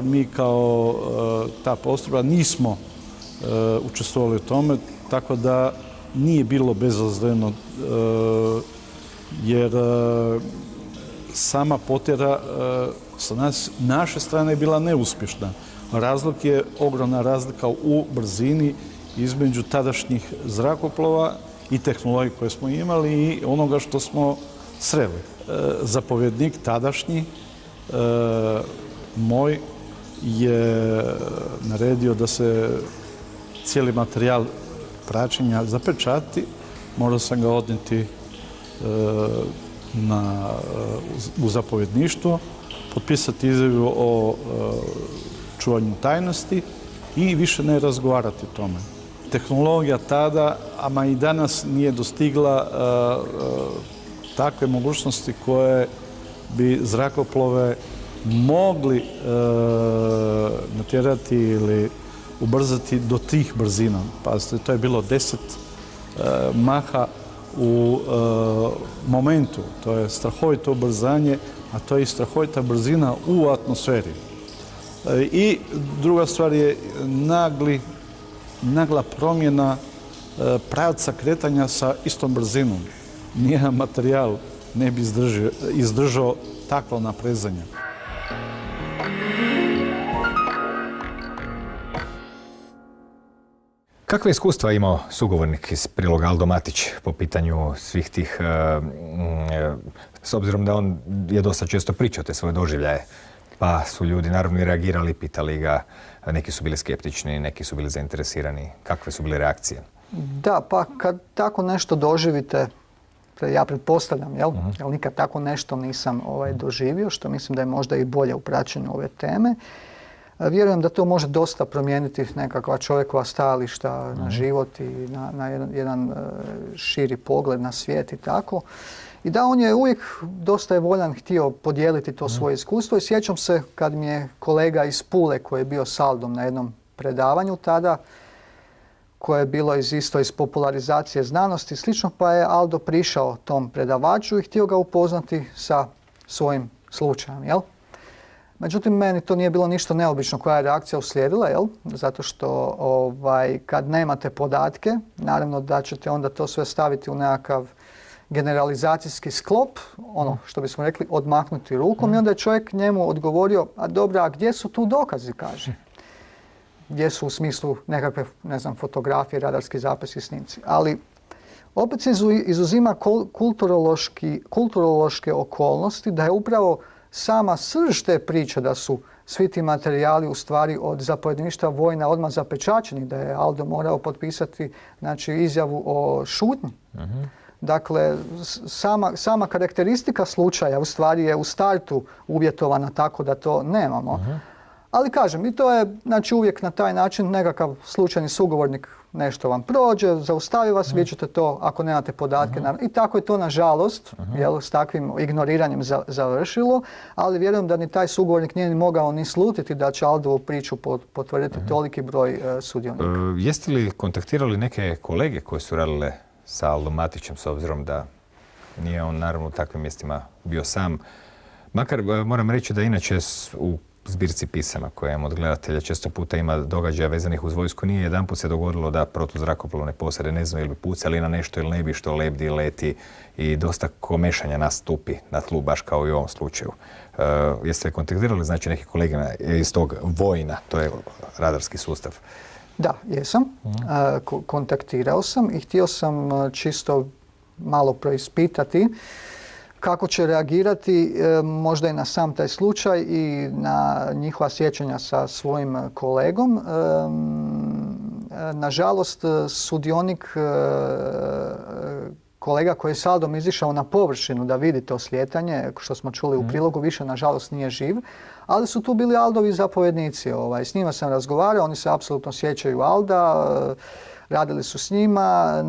mi kao ta postrojba nismo učestvovali u tome, tako da nije bilo bezazleno, jer sama potjera sa naše strane je bila neuspješna. Razlog je ogromna razlika u brzini između tadašnjih zrakoplova i tehnologije koje smo imali i onoga što smo sreli. Zapovjednik tadašnji, moj, je naredio da se cijeli materijal praćenja zapečati. Morao sam ga odnijeti u zapovjedništvo, potpisati izjavu o čuvanju tajnosti i više ne razgovarati o tome. Tehnologija tada, ama i danas, nije dostigla takve mogućnosti koje bi zrakoplove mogli natjerati ili ubrzati do tih brzina. Pazite, to je bilo 10 maha u momentu. To je strahovito ubrzanje, a to je i strahovita brzina u atmosferi. I druga stvar je nagla promjena pravca kretanja sa istom brzinom. Nijedan materijal ne bi izdržao takvo naprezanje. Kakve iskustva je imao sugovornik iz priloga Aldo Matić po pitanju svih tih, s obzirom da on je dosta često pričao te svoje doživljaje, pa su ljudi naravno i reagirali, pitali ga, neki su bili skeptični, neki su bili zainteresirani. Kakve su bile reakcije? Da, pa kad tako nešto doživite, ja pretpostavljam, jel nikad tako nešto nisam doživio, što mislim da je možda i bolje u praćenju ove teme. Vjerujem da to može dosta promijeniti nekakva čovjekova stajališta na život i na jedan širi pogled na svijet i tako. I da, on je uvijek dosta je voljan htio podijeliti to svoje iskustvo i sjećam se kad mi je kolega iz Pule koji je bio s Aldom na jednom predavanju tada, koje je bilo isto iz popularizacije znanosti i slično, pa je Aldo prišao tom predavaču i htio ga upoznati sa svojim slučajem, jel? Međutim, meni to nije bilo ništa neobično koja je reakcija uslijedila, jel? Zato što kad nemate podatke, naravno da ćete onda to sve staviti u nekakav generalizacijski sklop, ono što bismo rekli odmahnuti rukom, i onda je čovjek njemu odgovorio, a dobro, a gdje su tu dokazi, kaže? Gdje su u smislu nekakve, ne znam, fotografije, radarski zapisi, snimci. Ali Opet se izuzima kulturološke okolnosti, da je upravo sama srž te priče da su svi ti materijali u stvari od zapovjedništva vojna odmah zapečaćeni, da je Aldo morao potpisati znači, izjavu o šutnji. Dakle, sama karakteristika slučaja u stvari je u startu uvjetovana tako da to nemamo. Ali kažem, i to je znači, uvijek na taj način nekakav slučajni sugovornik nešto vam prođe, zaustavi vas, vi ćete to, ako nemate podatke, i tako je to nažalost, s takvim ignoriranjem završilo, ali vjerujem da ni taj sugovornik nije ni mogao ni slutiti da će Aldovu priču potvrditi toliki broj sudionika. Jeste li kontaktirali neke kolege koje su radile sa Aldom Matićem, s obzirom da nije on naravno u takvim mjestima bio sam? Makar moram reći da inače u zbirci pisama koje imam od gledatelja često puta ima događaja vezanih uz vojsku. Nije jedanput se dogodilo da protuzrakoplovne posade ne znam ili bi pucali na nešto ili ne bi, što lebdi, leti i dosta komešanja nastupi na tlu, baš kao i u ovom slučaju. Jeste li kontaktirali znači neki kolege iz tog vojna, to je radarski sustav? Da, jesam. Kontaktirao sam i htio sam čisto malo preispitati kako će reagirati možda i na sam taj slučaj i na njihova sjećanja sa svojim kolegom. Nažalost, sudionik kolega koji je s Aldom izišao na površinu da vidi to slijetanje, što smo čuli u prilogu, više nažalost nije živ, ali su tu bili Aldovi zapovjednici. S njima sam razgovarao, oni se apsolutno sjećaju Alda, radili su s njima,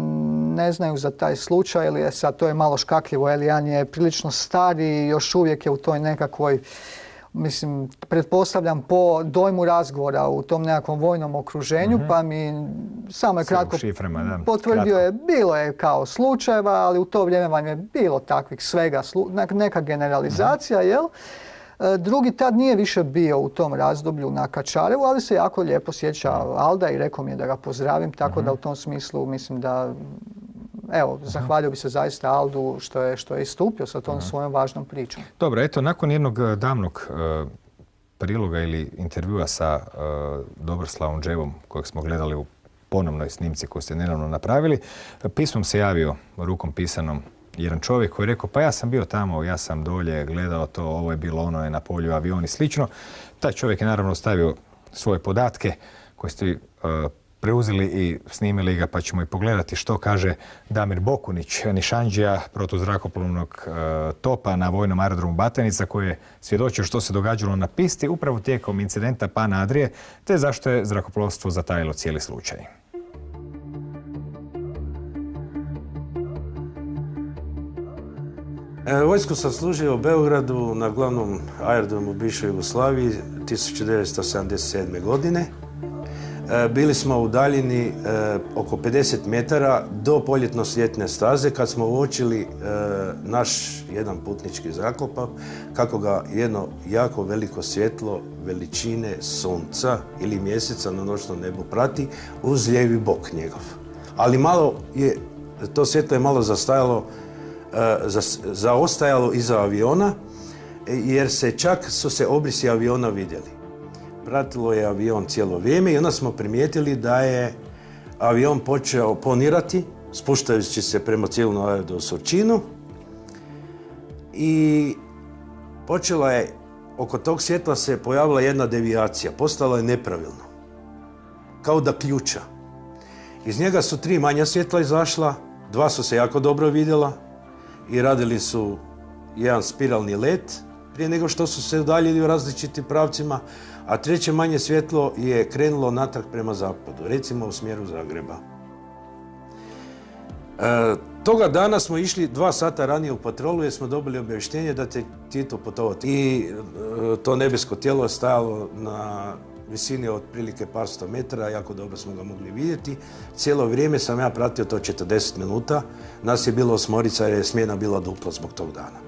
ne znaju za taj slučaj, ili sad to je malo škakljivo, Elijan je prilično star i još uvijek je u toj nekakvoj, mislim, pretpostavljam po dojmu razgovora u tom nekakvom vojnom okruženju, pa mi samo je kratko potvrdio je, bilo je kao slučajeva, ali u to vrijeme vam je bilo takvih svega, neka generalizacija, jel? Drugi tad nije više bio u tom razdoblju na Kačarevu, ali se jako lijepo sjeća Alda i rekao mi je da ga pozdravim, tako da u tom smislu mislim da, evo, zahvalio bi se zaista Aldu što je istupio sa tom svojom važnom pričom. Dobro, eto, nakon jednog davnog priloga ili intervjua sa Dobroslavom Dževom, kojeg smo gledali u ponovnoj snimci koju ste nedavno napravili, pismom se javio, rukom pisanom, jedan čovjek koji je rekao, pa ja sam bio tamo, ja sam dolje gledao to, ovo je bilo, ono je na polju, avion i slično. Taj čovjek je naravno ostavio svoje podatke koje ste preuzeli i snimili ga, pa ćemo i pogledati što kaže Damir Bokunić, nišandžija protuzrakoplovnog topa na vojnom aerodromu Batajnica, koji je svjedočio što se događalo na pisti upravo tijekom incidenta Pana Adrije, te zašto je zrakoplovstvo zatajilo cijeli slučaj. Vojsku sam služio u Beogradu na glavnom aerodromu u bivšoj Jugoslaviji 1977. godine. Bili smo u daljini oko 50 metara do poljetno-sljetne staze kad smo uočili naš jedan putnički zrakoplov, kako ga jedno jako veliko svjetlo veličine sunca ili mjeseca na noćnom nebu prati uz lijevi bok njegov. Ali malo je, to svjetlo je malo zaostajalo iza aviona, jer su se obrisi aviona vidjeli. Pratilo je avion cijelo vrijeme i onda smo primijetili da je avion počeo ponirati, spuštajući se prema civilnom aerodromu Surčinu, i počela je, oko tog svjetla se pojavila jedna devijacija, postalo je nepravilno, kao da ključa. Iz njega su 3 manja svjetla izašla, 2 su se jako dobro vidjela i radili su jedan spiralni let prije nego što su se udaljili u različitim pravcima, a 3. manje svjetlo je krenulo natrag prema zapadu, recimo u smjeru Zagreba. Toga dana smo išli 2 sata ranije u patrolu jer smo dobili obavještenje da će Tito putovati. I to nebesko tijelo je stajalo na visini od prilike par sto metara, jako dobro smo ga mogli vidjeti. Cijelo vrijeme sam ja pratio to 40 minuta. Nas je bilo 8 jer je smjena bila duplo zbog tog dana.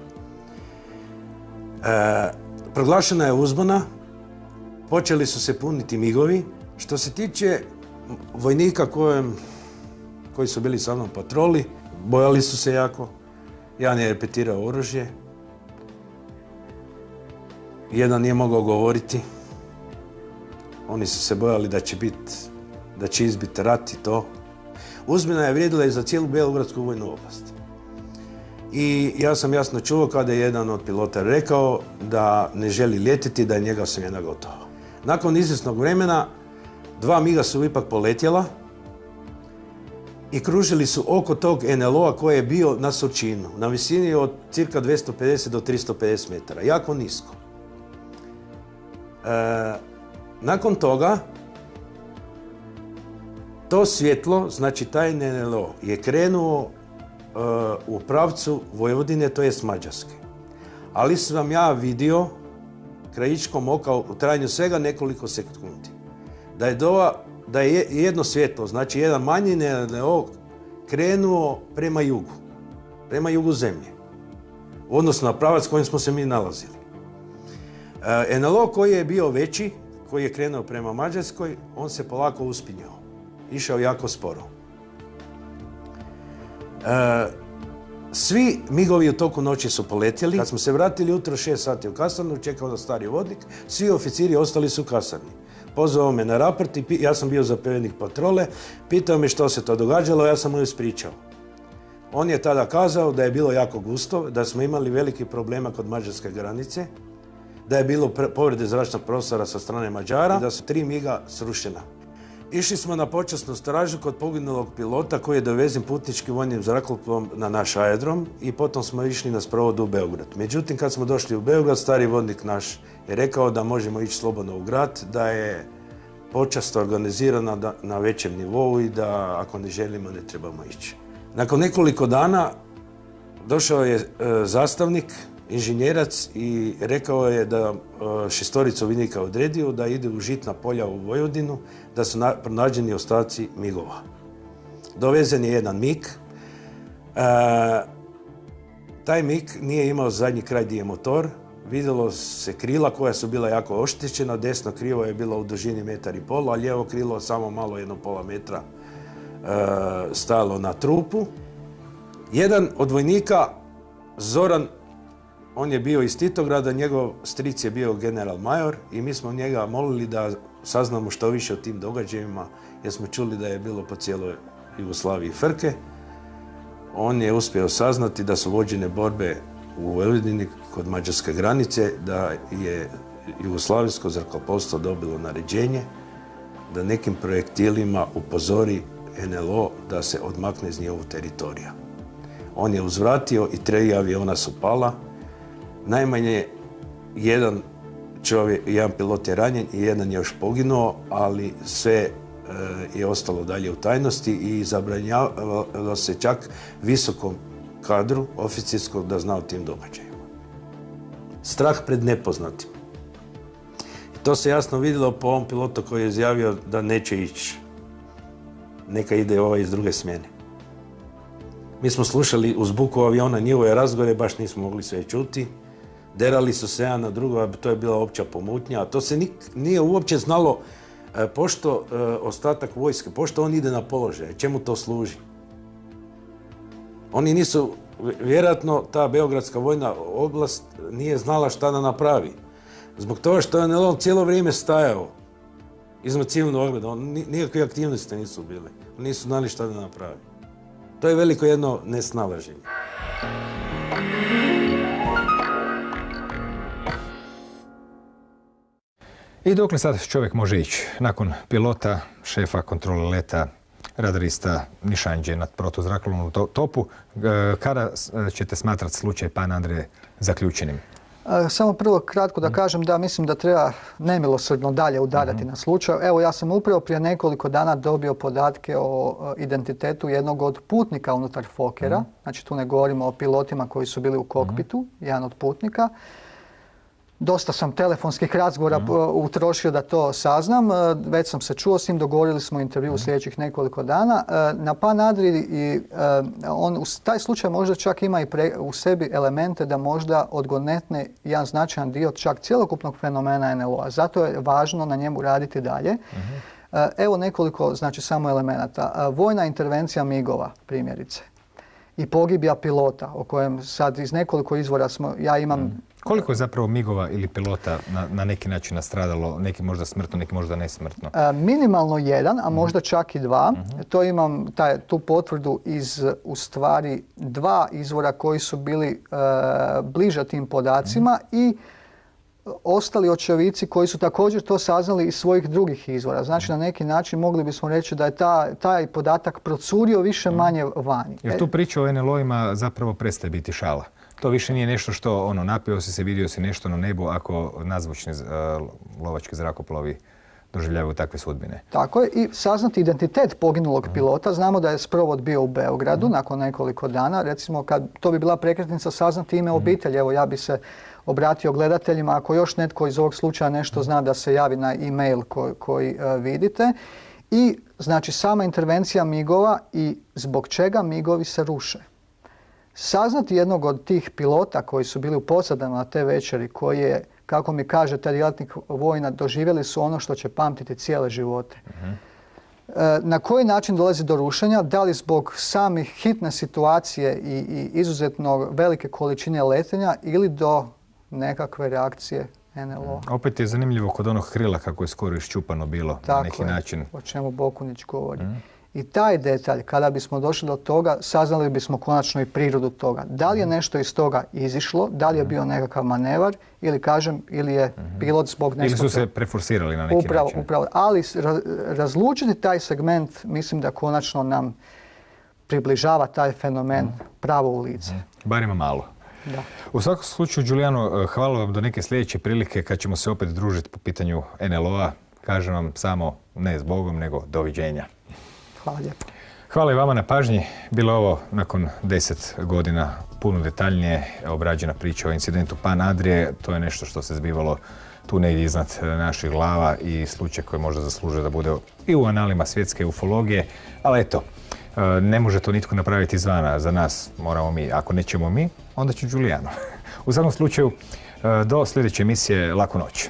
Proglašena je uzbuna, počeli su se puniti migovi. Što se tiče vojnika koji su bili sa mnom u patroli, bojali su se jako. Jedan je repetirao oružje. Jedan nije mogao govoriti. Oni su se bojali da će izbiti rat i to. Uzmina je vrijedila i za cijelu Beogradsku vojnu oblast. I ja sam jasno čuo kada je jedan od pilota rekao da ne želi ljetiti, da je njega smjena gotova. Nakon izvjesnog vremena 2 miga su ipak poletjela i kružili su oko tog NLO-a koji je bio na Surčinu, na visini od cirka 250 do 350 metara, jako nisko. Nakon toga, to svjetlo, znači taj NLO, je krenuo u pravcu Vojvodine, to jest Mađarske. Ali sam ja vidio krajičkom oka u trajanju svega nekoliko sekundi da je jedno svjetlo, znači jedan manji NLO, krenuo prema jugu zemlje, odnosno na pravac kojim smo se mi nalazili. NLO koji je bio veći, koji je krenuo prema Mađarskoj, on se polako uspinjao. Išao jako sporo. Svi migovi u toku noći su poletjeli. Kad smo se vratili jutro 6 sati u kasarnu, čekao da stari vodnik, svi oficiri ostali su u kasarni. Pozvao me na raport i ja sam bio zapovjednik patrole, pitao me što se to događalo, ja sam mu ispričao. On je tada kazao da je bilo jako gusto, da smo imali veliki problema kod mađarske granice, da je bilo povrede zračnog prostora sa strane Mađara i da su 3 miga srušena. Išli smo na počasnu stražu kod poginulog pilota koji je dovezen putničkim vojnim zrakoplovom na naš aerodrom i potom smo išli na sprovod u Beograd. Međutim, kad smo došli u Beograd, stari vodnik naš je rekao da možemo ići slobodno u grad, da je počast organizirana na većem nivou i da ako ne želimo ne trebamo ići. Nakon nekoliko dana došao je zastavnik, inženjerac i rekao je da 6 vojnika odredio da ide u žitna polja u Vojvodinu, da su pronađeni ostaci migova. Dovezen je jedan mig. Taj mig nije imao zadnji kraj gdje je motor. Vidjelo se krila koja su bila jako oštećena. Desno krilo je bilo u dužini 1,5 m, a lijevo krilo samo malo 1,5 metra stajalo na trupu. Jedan od vojnika, Zoran, on je bio iz Titograda, njegov stric je bio general major i mi smo njega molili da saznamo što više o tim događajima jer smo čuli da je bilo po cijeloj Jugoslaviji frke. On je uspio saznati da su vođene borbe u Vojvodini kod mađarske granice, da je jugoslavensko zrakoplovstvo dobilo naređenje da nekim projektilima upozori NLO da se odmakne iz njihovog teritorija. On je uzvratio i 3 aviona su pala. Najmanje jedan pilot je ranjen i jedan je još poginuo, ali sve je ostalo dalje u tajnosti i zabranjavalo se čak visokom kadru oficirskog da zna o tim događajima. Strah pred nepoznatim. To se jasno vidjelo po ovom pilotu koji je izjavio da neće ići. Neka ide ovaj iz druge smjene. Mi smo slušali uz buku aviona njihove razgovore, baš nismo mogli sve čuti. Derali su se jedan na drugo, to je bila opća pomutnja. A to se nije uopće znalo pošto ostatak vojske, pošto on ide na položaj, čemu to služi. Oni nisu, vjerojatno ta Beogradska vojna oblast nije znala šta da napravi. Zbog toga što je NLO cijelo vrijeme stajao iznad civilnog ogleda, nikakve aktivnosti nisu bile. Nisu znali šta da napravi. To je veliko jedno nesnalaženje. I dokle sad čovjek može ići? Nakon pilota, šefa kontrole leta, radarista, nišanđe nad protuzrakoplovnom topu, kada ćete smatrati slučaj pana Andreje zaključenim? Samo prvo kratko da kažem da mislim da treba nemilosrdno dalje udarati na slučaj. Evo, ja sam upravo prije nekoliko dana dobio podatke o identitetu jednog od putnika unutar Fokera. Znači tu ne govorimo o pilotima koji su bili u kokpitu, jedan od putnika. Dosta sam telefonskih razgovora utrošio da to saznam. Već sam se čuo s njim, dogovorili smo intervju u sljedećih nekoliko dana. Na Pan Adriji taj slučaj možda čak ima i u sebi elemente da možda odgonetne jedan značajan dio čak cjelokupnog fenomena NLO-a. Zato je važno na njemu raditi dalje. Evo nekoliko, znači samo elemenata. Vojna intervencija migova, primjerice. i pogibija pilota, o kojem sad iz nekoliko izvora ja imam. Koliko je zapravo migova ili pilota na neki način nastradalo, neki možda smrtno, neki možda nesmrtno? Minimalno 1, a možda čak i 2. To imam tu potvrdu iz u stvari 2 izvora koji su bili bliže tim podacima i ostali očevici koji su također to saznali iz svojih drugih izvora. Znači na neki način mogli bismo reći da je taj podatak procurio više manje vani. Jer tu priča o NLO-ima zapravo prestaje biti šala. To više nije nešto što napio si se, vidio si nešto na nebu ako nazvučni lovački zrakoplovi doživljavaju takve sudbine. Tako je, i saznati identitet poginulog pilota. Znamo da je sprovod bio u Beogradu nakon nekoliko dana. Recimo, to bi bila prekretnica saznati ime obitelji. Evo, ja bi se obratio gledateljima. Ako još netko iz ovog slučaja nešto zna, da se javi na e-mail koji vidite. I, znači, sama intervencija migova i zbog čega migovi se ruše. Saznati jednog od tih pilota koji su bili u posadama na te večeri, koji je, kako mi kaže taj djelatnik vojna, doživjeli su ono što će pamtiti cijele živote. Na koji način dolazi do rušenja? Da li zbog samih hitne situacije i izuzetno velike količine letenja ili do nekakve reakcije NLO? Opet je zanimljivo kod onog krila kako je skoro iščupano bilo na neki način. O čemu Bokunić govori. I taj detalj, kada bismo došli do toga, saznali bismo konačno i prirodu toga. Da li je nešto iz toga izišlo, da li je bio nekakav manevar ili je pilot zbog nešto... Ili su se preforsirali na neki način. Upravo. Ali razlučiti taj segment, mislim da konačno nam približava taj fenomen pravo u lice. Barima malo. Da. U svakom slučaju, Giuliano, hvala vam do neke sljedeće prilike kad ćemo se opet družiti po pitanju NLO-a. Kažem vam samo ne zbogom, nego doviđenja. Hvala lijepo. Hvala i vama na pažnji. Bilo je ovo nakon 10 godina puno detaljnije obrađena priča o incidentu Pan Adrije. To je nešto što se zbivalo tu negdje iznad naših glava i slučaj koji možda zaslužuje da bude i u analima svjetske ufologije. Ali eto, ne može to nitko napraviti izvana. Za nas moramo mi. Ako nećemo mi, onda će Giuliano. U svakom slučaju, do sljedeće emisije, laku noć.